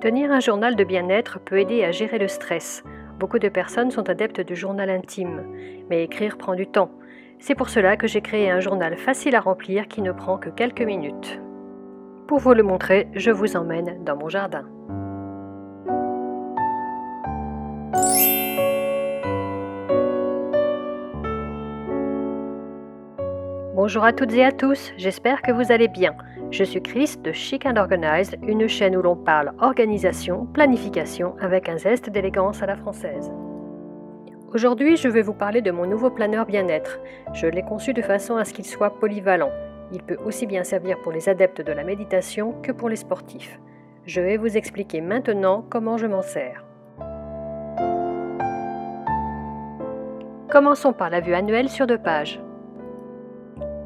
Tenir un journal de bien-être peut aider à gérer le stress. Beaucoup de personnes sont adeptes du journal intime, mais écrire prend du temps. C'est pour cela que j'ai créé un journal facile à remplir qui ne prend que quelques minutes. Pour vous le montrer, je vous emmène dans mon jardin. Bonjour à toutes et à tous, j'espère que vous allez bien. Je suis Chris de Chic and Organized, une chaîne où l'on parle organisation, planification avec un zeste d'élégance à la française. Aujourd'hui, je vais vous parler de mon nouveau planeur bien-être. Je l'ai conçu de façon à ce qu'il soit polyvalent. Il peut aussi bien servir pour les adeptes de la méditation que pour les sportifs. Je vais vous expliquer maintenant comment je m'en sers. Commençons par la vue annuelle sur 2 pages.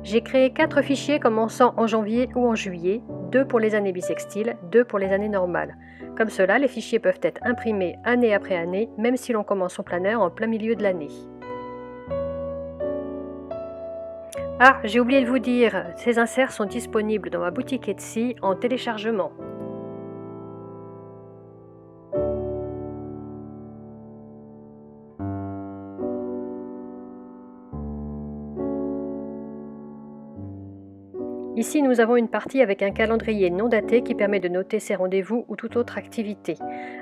J'ai créé 4 fichiers commençant en janvier ou en juillet, 2 pour les années bissextiles, 2 pour les années normales. Comme cela, les fichiers peuvent être imprimés année après année, même si l'on commence son planeur en plein milieu de l'année. Ah, j'ai oublié de vous dire, ces inserts sont disponibles dans ma boutique Etsy en téléchargement. Ici, nous avons une partie avec un calendrier non daté qui permet de noter ses rendez-vous ou toute autre activité.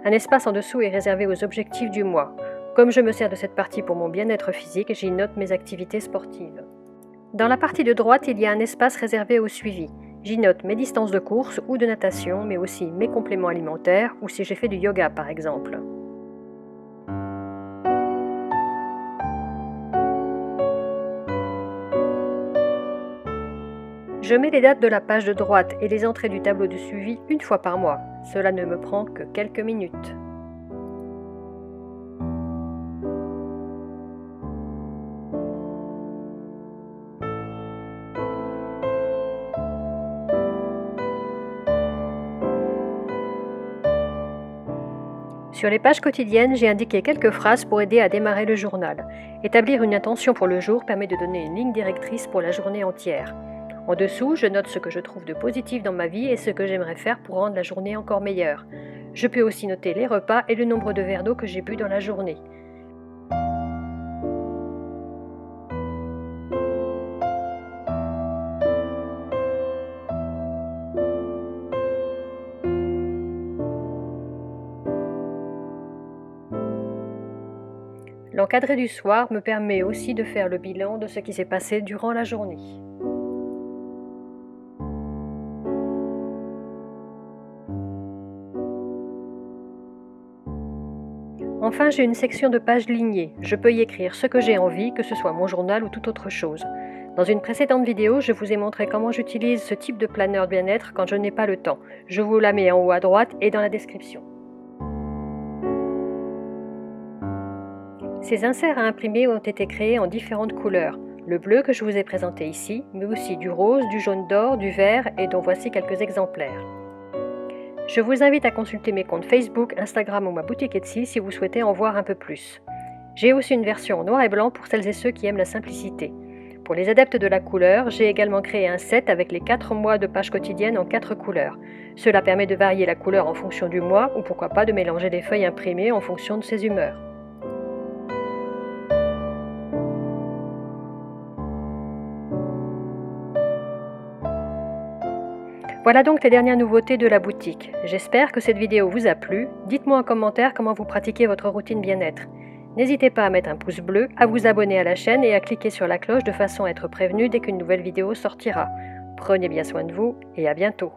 Un espace en dessous est réservé aux objectifs du mois. Comme je me sers de cette partie pour mon bien-être physique, j'y note mes activités sportives. Dans la partie de droite, il y a un espace réservé au suivi. J'y note mes distances de course ou de natation, mais aussi mes compléments alimentaires ou si j'ai fait du yoga par exemple. Je mets les dates de la page de droite et les entrées du tableau de suivi une fois par mois. Cela ne me prend que quelques minutes. Sur les pages quotidiennes, j'ai indiqué quelques phrases pour aider à démarrer le journal. Établir une intention pour le jour permet de donner une ligne directrice pour la journée entière. En dessous, je note ce que je trouve de positif dans ma vie et ce que j'aimerais faire pour rendre la journée encore meilleure. Je peux aussi noter les repas et le nombre de verres d'eau que j'ai bu dans la journée. L'encadré du soir me permet aussi de faire le bilan de ce qui s'est passé durant la journée. Enfin, j'ai une section de pages lignées. Je peux y écrire ce que j'ai envie, que ce soit mon journal ou toute autre chose. Dans une précédente vidéo, je vous ai montré comment j'utilise ce type de planeur bien-être quand je n'ai pas le temps. Je vous la mets en haut à droite et dans la description. Ces inserts à imprimer ont été créés en différentes couleurs. Le bleu que je vous ai présenté ici, mais aussi du rose, du jaune d'or, du vert et dont voici quelques exemplaires. Je vous invite à consulter mes comptes Facebook, Instagram ou ma boutique Etsy si vous souhaitez en voir un peu plus. J'ai aussi une version en noir et blanc pour celles et ceux qui aiment la simplicité. Pour les adeptes de la couleur, j'ai également créé un set avec les 4 mois de pages quotidiennes en 4 couleurs. Cela permet de varier la couleur en fonction du mois ou pourquoi pas de mélanger les feuilles imprimées en fonction de ses humeurs. Voilà donc les dernières nouveautés de la boutique. J'espère que cette vidéo vous a plu. Dites-moi en commentaire comment vous pratiquez votre routine bien-être. N'hésitez pas à mettre un pouce bleu, à vous abonner à la chaîne et à cliquer sur la cloche de façon à être prévenu dès qu'une nouvelle vidéo sortira. Prenez bien soin de vous et à bientôt.